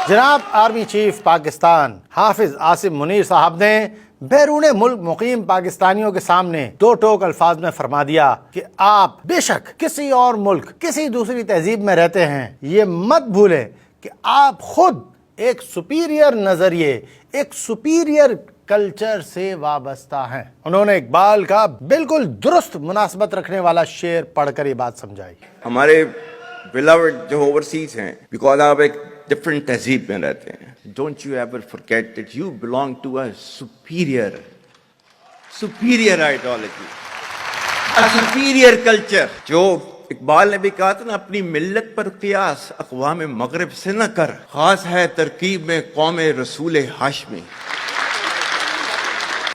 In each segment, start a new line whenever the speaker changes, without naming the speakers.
جناب army chief Pakistan حافظ عاصم منیر صاحب نے بیرون ملک مقیم پاکستانیوں کے سامنے دو ٹوک الفاظ میں فرما دیا کہ آپ بے شک کسی اور ملک کسی دوسری تہذیب میں رہتے ہیں، یہ مت بھولیں کہ آپ خود ایک سپیریئر نظریے، ایک سپیریئر کلچر سے وابستہ ہیں۔ انہوں نے اقبال کا بالکل درست مناسبت رکھنے والا شعر پڑھ کر یہ بات سمجھائی۔
ہمارے بیلاوڈ جو اوورسیز ہیں، بیکاز آپ ایک ڈفرنٹ تہذیب میں رہتے ہیں، don't you ever forget that you belong to a superior ideology, a superior culture. جو اقبال نے بھی کہا تھا نا، اپنی ملت پر قیاس اقوام مغرب سے نہ کر، خاص ہے ترکیب میں قوم رسول ہاشمی۔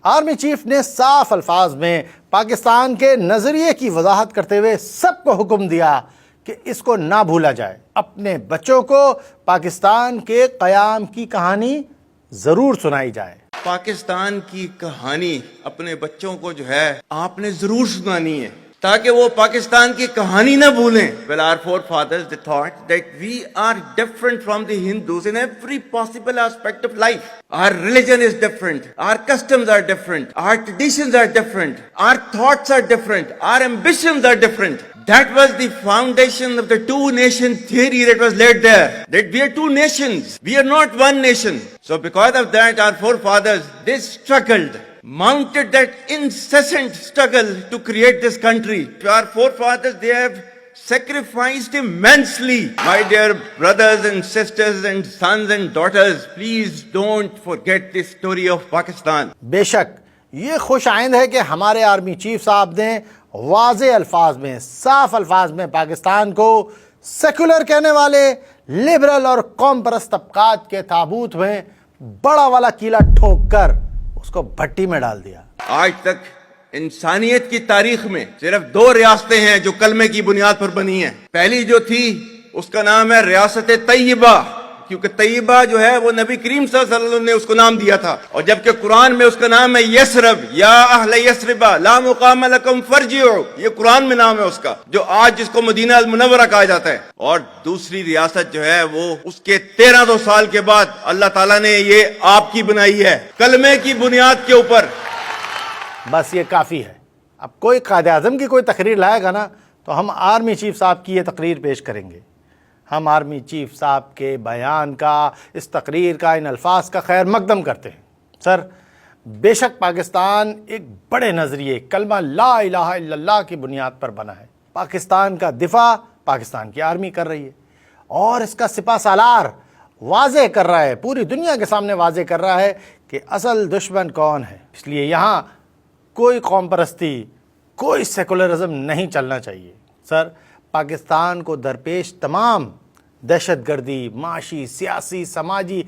آرمی چیف نے صاف الفاظ میں پاکستان کے نظریے کی وضاحت کرتے ہوئے سب کو حکم دیا کہ اس کو نہ بھولا جائے، اپنے بچوں کو پاکستان کے قیام کی کہانی ضرور سنائی جائے۔
پاکستان کی کہانی اپنے بچوں کو جو ہے آپ نے ضرور سنانی ہے، تاکہ وہ پاکستان کی کہانی نہ بھولیں۔ Well, our forefathers, they thought that we are different from the Hindus in every possible aspect of life. Our religion is different, our customs are different, our traditions are different, our thoughts are different, our ambitions are different. That was the foundation of the two-nation theory that was laid there. That we are two nations, we are not one nation. So because of that, our forefathers, they struggled, mounted that incessant struggle to create this country. Our forefathers, they have sacrificed immensely. My dear brothers and sisters and sons and daughters, please don't forget the story of Pakistan.
بے شک یہ خوش آئند ہے کہ ہمارے army chief صاحب نے واضح الفاظ میں، صاف الفاظ میں پاکستان کو سیکولر کہنے والے لبرل اور قوم پرست طبقات کے تابوت میں بڑا والا کیلا ٹھوک کر اس کو بھٹی میں ڈال دیا۔
آج تک انسانیت کی تاریخ میں صرف دو ریاستیں ہیں جو کلمے کی بنیاد پر بنی ہیں۔ پہلی جو تھی اس کا نام ہے ریاست طیبہ، کیونکہ طیبہ جو ہے وہ نبی کریم صلی اللہ علیہ وسلم نے اس کو نام دیا تھا، اور جبکہ قرآن میں اس کا نام ہے یثرب، یا اہل یثرب لا مقام لکم فارجعوا، یہ قرآن میں نام ہے اس کا، جو آج جس کو مدینہ المنورہ کہا جاتا ہے۔ اور دوسری ریاست جو ہے وہ اس کے 1300 سال کے بعد اللہ تعالیٰ نے یہ آپ کی بنائی ہے، کلمے کی بنیاد کے اوپر۔
بس یہ کافی ہے۔ اب کوئی قائد اعظم کی کوئی تقریر لائے گا نا تو ہم آرمی چیف صاحب کی یہ تقریر پیش کریں گے۔ ہم آرمی چیف صاحب کے بیان کا، اس تقریر کا، ان الفاظ کا خیر مقدم کرتے ہیں۔ سر، بے شک پاکستان ایک بڑے نظریے کلمہ لا الہ الا اللہ کی بنیاد پر بنا ہے۔ پاکستان کا دفاع پاکستان کی آرمی کر رہی ہے، اور اس کا سپہ سالار واضح کر رہا ہے، پوری دنیا کے سامنے واضح کر رہا ہے کہ اصل دشمن کون ہے۔ اس لیے یہاں کوئی قوم پرستی، کوئی سیکولرزم نہیں چلنا چاہیے۔ سر، پاکستان کو درپیش تمام دہشت گردی، معاشی، سیاسی، سماجی،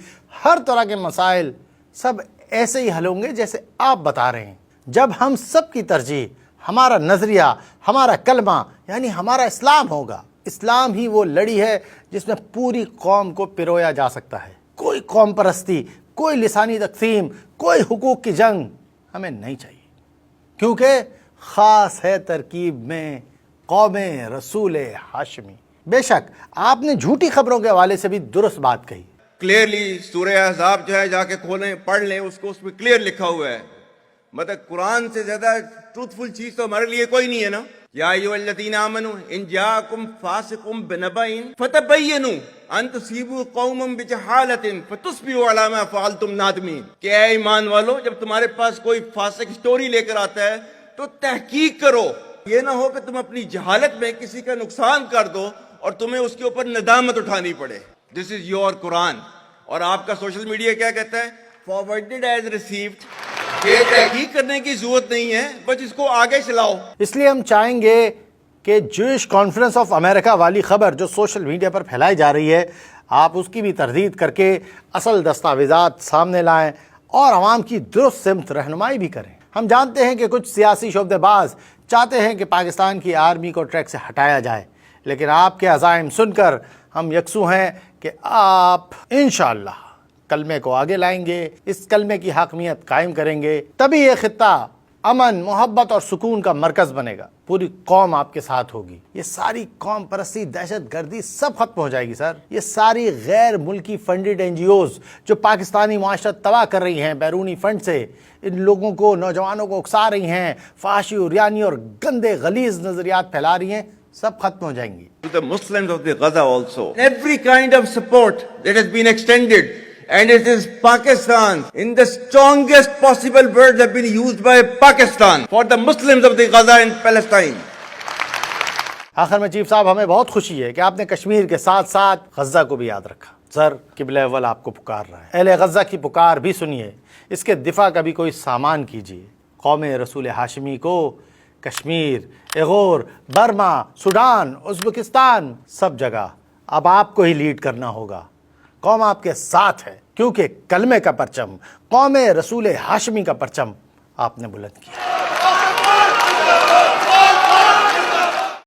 ہر طرح کے مسائل سب ایسے ہی حل ہوں گے جیسے آپ بتا رہے ہیں، جب ہم سب کی ترجیح ہمارا نظریہ، ہمارا کلمہ یعنی ہمارا اسلام ہوگا۔ اسلام ہی وہ لڑی ہے جس میں پوری قوم کو پرویا جا سکتا ہے۔ کوئی قوم پرستی، کوئی لسانی تقسیم، کوئی حقوق کی جنگ ہمیں نہیں چاہیے، کیونکہ خاص ہے ترکیب میں قوم رسول ہاشمی۔ بے شک آپ نے جھوٹی خبروں کے حوالے سے بھی درست بات کہی۔
کلیئرلی سورہ احزاب جو ہے جا کے کھولیں، پڑھ لیں، اس کو، اس میں کلیئر لکھا ہوا ہے۔ مطلب قرآن سے زیادہ ٹروتفل چیز تو ہمارے لیے کوئی نہیں ہے نا۔ یا ایھا الذین آمنوا ان جاءکم فاسق بنبأ فتبینوا ان تصیبوا قوما بجہالۃ فتصبحوا علی ما فعلتم نادمین، کہ اے ایمان والو، جب تمہارے پاس کوئی فاسق سٹوری لے کر آتا ہے تو تحقیق کرو، یہ نہ ہو کہ تم اپنی جہالت میں کسی کا نقصان کر دو اور تمہیں اس کے اوپر ندامت اٹھانی پڑے۔ دس از یور قرآن۔ اور آپ کا سوشل میڈیا کیا کہتا ہے؟ فارورڈڈ ایز ریسیوڈ۔ یہ تحقیق کرنے کی ضرورت نہیں ہے، بس اس کو آگے چلاؤ۔
اس لیے ہم چاہیں گے کہ جوئش کانفرنس آف امریکہ والی خبر جو سوشل میڈیا پر پھیلائی جا رہی ہے، آپ اس کی بھی تردید کر کے اصل دستاویزات سامنے لائیں اور عوام کی درست سمت رہنمائی بھی کریں۔ ہم جانتے ہیں کہ کچھ سیاسی شعبے باز چاہتے ہیں کہ پاکستان کی آرمی کو ٹریک سے ہٹایا جائے، لیکن آپ کے عزائم سن کر ہم یکسو ہیں کہ آپ انشاءاللہ کلمے کو آگے لائیں گے، اس کلمے کی حاکمیت قائم کریں گے، تبھی یہ خطہ امن محبت اور سکون کا مرکز بنے گا، پوری قوم آپ کے ساتھ ہوگی، یہ ساری قوم پرستی دہشت گردی سب ختم ہو جائے گی سر۔ یہ ساری غیر ملکی فنڈڈ NGOs جو پاکستانی معاشرت تباہ کر رہی ہیں بیرونی فنڈ سے، ان لوگوں کو نوجوانوں کو اکسا رہی ہیں، فحاشی عریانی اور گندے غلیظ نظریات پھیلا رہی ہیں، سب ختم ہو جائیں گی۔
To the Muslims of the Gaza also. Every kind of support that has been extended, and it is Pakistan, in the strongest possible words have been used by Pakistan for the Muslims of the Gaza and Palestine.
آخر میں chief صاحب ہمیں بہت خوشی ہے کہ آپ نے کشمیر کے ساتھ ساتھ غزہ کو بھی یاد رکھا۔ سر قبلہ اول آپ کو پکار رہا ہے، اہل غزہ کی پکار بھی سنیے، اس کے دفاع کا بھی کوئی سامان کیجیے۔ قوم رسول ہاشمی کو Kashmir, Uyghur, Burma, Sudan, Uzbekistan, سب جگہ اب آپ کو ہی لیڈ کرنا ہوگا۔ قوم آپ کے ساتھ ہے کیونکہ کلمے کا پرچم، قوم رسول ہاشمی کا پرچم آپ نے بلند کیا۔